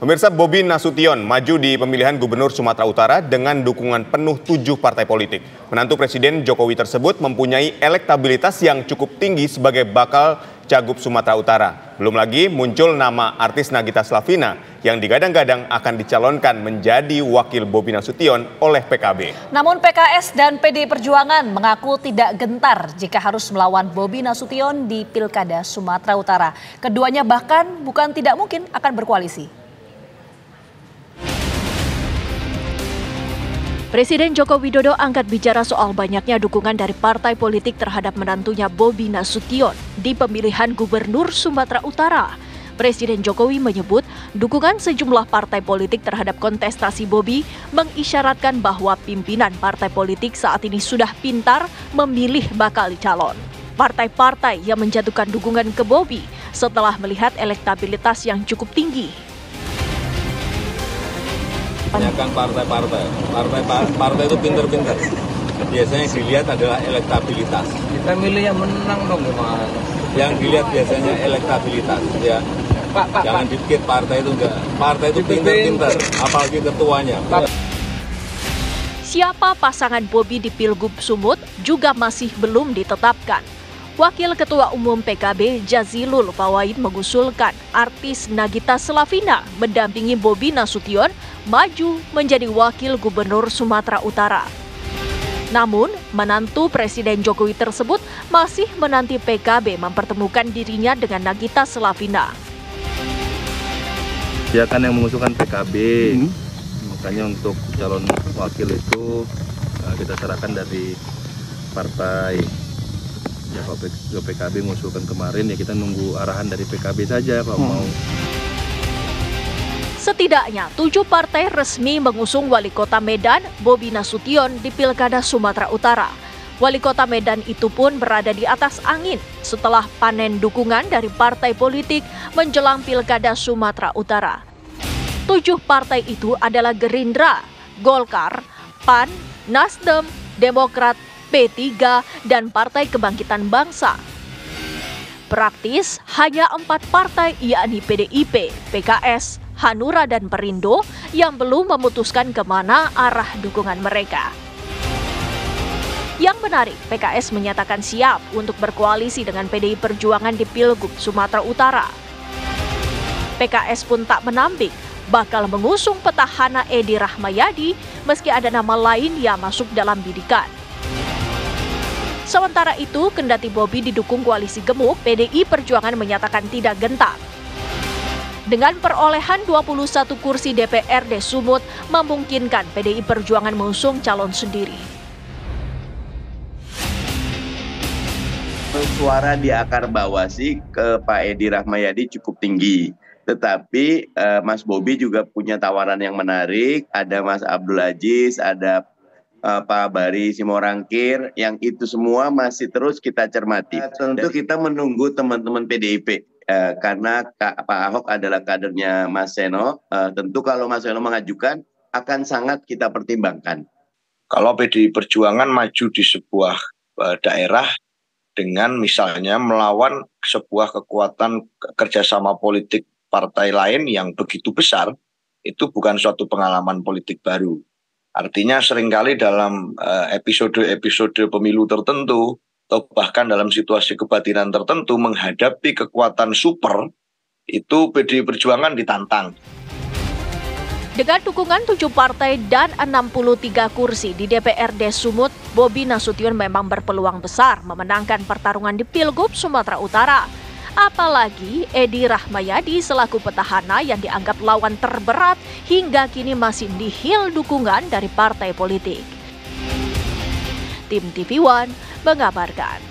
Pemirsa, Bobi Nasution maju di pemilihan Gubernur Sumatera Utara dengan dukungan penuh 7 partai politik. Menantu Presiden Jokowi tersebut mempunyai elektabilitas yang cukup tinggi sebagai bakal Cagup Sumatera Utara. Belum lagi muncul nama artis Nagita Slavina yang digadang-gadang akan dicalonkan menjadi wakil Bobi Nasution oleh PKB. Namun PKS dan PDI Perjuangan mengaku tidak gentar jika harus melawan Bobi Nasution di Pilkada Sumatera Utara. Keduanya bahkan bukan tidak mungkin akan berkoalisi. Presiden Joko Widodo angkat bicara soal banyaknya dukungan dari partai politik terhadap menantunya Bobi Nasution di pemilihan Gubernur Sumatera Utara. Presiden Jokowi menyebut dukungan sejumlah partai politik terhadap kontestasi Bobi mengisyaratkan bahwa pimpinan partai politik saat ini sudah pintar memilih bakal calon. Partai-partai yang menjatuhkan dukungan ke Bobi setelah melihat elektabilitas yang cukup tinggi. Tanyakan partai itu pinter-pinter. Biasanya yang dilihat adalah elektabilitas. Kita milih yang menang dong gimana? Yang dilihat biasanya elektabilitas, ya. Jangan dikit partai itu enggak. Partai itu pinter-pinter, apalagi ketuanya. Siapa pasangan Bobi di Pilgub Sumut juga masih belum ditetapkan. Wakil Ketua Umum PKB Jazilul Fawait mengusulkan artis Nagita Slavina mendampingi Bobi Nasution maju menjadi wakil Gubernur Sumatera Utara. Namun, menantu Presiden Jokowi tersebut masih menanti PKB mempertemukan dirinya dengan Nagita Slavina. Dia kan yang mengusulkan PKB, makanya untuk calon wakil itu kita serahkan dari partai. Ya kalau PKB mengusulkan kemarin ya kita nunggu arahan dari PKB saja kalau mau. Setidaknya 7 partai resmi mengusung Wali Kota Medan Bobi Nasution di Pilkada Sumatera Utara. Wali Kota Medan itu pun berada di atas angin setelah panen dukungan dari partai politik menjelang Pilkada Sumatera Utara. 7 partai itu adalah Gerindra, Golkar, PAN, Nasdem, Demokrat, P3, dan Partai Kebangkitan Bangsa. Praktis hanya 4 partai yakni PDIP, PKS, Hanura, dan Perindo yang belum memutuskan kemana arah dukungan mereka. Yang menarik, PKS menyatakan siap untuk berkoalisi dengan PDI Perjuangan di Pilgub Sumatera Utara. PKS pun tak menampik bakal mengusung petahana Edi Rahmayadi meski ada nama lain yang masuk dalam bidikan. Sementara itu, kendati Bobi didukung koalisi gemuk, PDI Perjuangan menyatakan tidak gentar. Dengan perolehan 21 kursi DPRD Sumut, memungkinkan PDI Perjuangan mengusung calon sendiri. Suara di akar bawah sih ke Pak Edi Rahmayadi cukup tinggi. Tetapi Mas Bobi juga punya tawaran yang menarik. Ada Mas Abdul Aziz, ada Pak Bari Simorangkir, yang itu semua masih terus kita cermati. Tentu kita menunggu teman-teman PDIP. Karena Pak Ahok adalah kadernya Mas Seno, tentu kalau Mas Seno mengajukan akan sangat kita pertimbangkan. Kalau PDI Perjuangan maju di sebuah daerah dengan misalnya melawan sebuah kekuatan kerjasama politik partai lain yang begitu besar, itu bukan suatu pengalaman politik baru. Artinya seringkali dalam episode-episode pemilu tertentu, atau bahkan dalam situasi kebatinan tertentu menghadapi kekuatan super, itu PDI Perjuangan ditantang. Dengan dukungan 7 partai dan 63 kursi di DPRD Sumut, Bobi Nasution memang berpeluang besar memenangkan pertarungan di Pilgub Sumatera Utara. Apalagi Edi Rahmayadi selaku petahana yang dianggap lawan terberat hingga kini masih nihil dukungan dari partai politik. Tim TV One mengabarkan.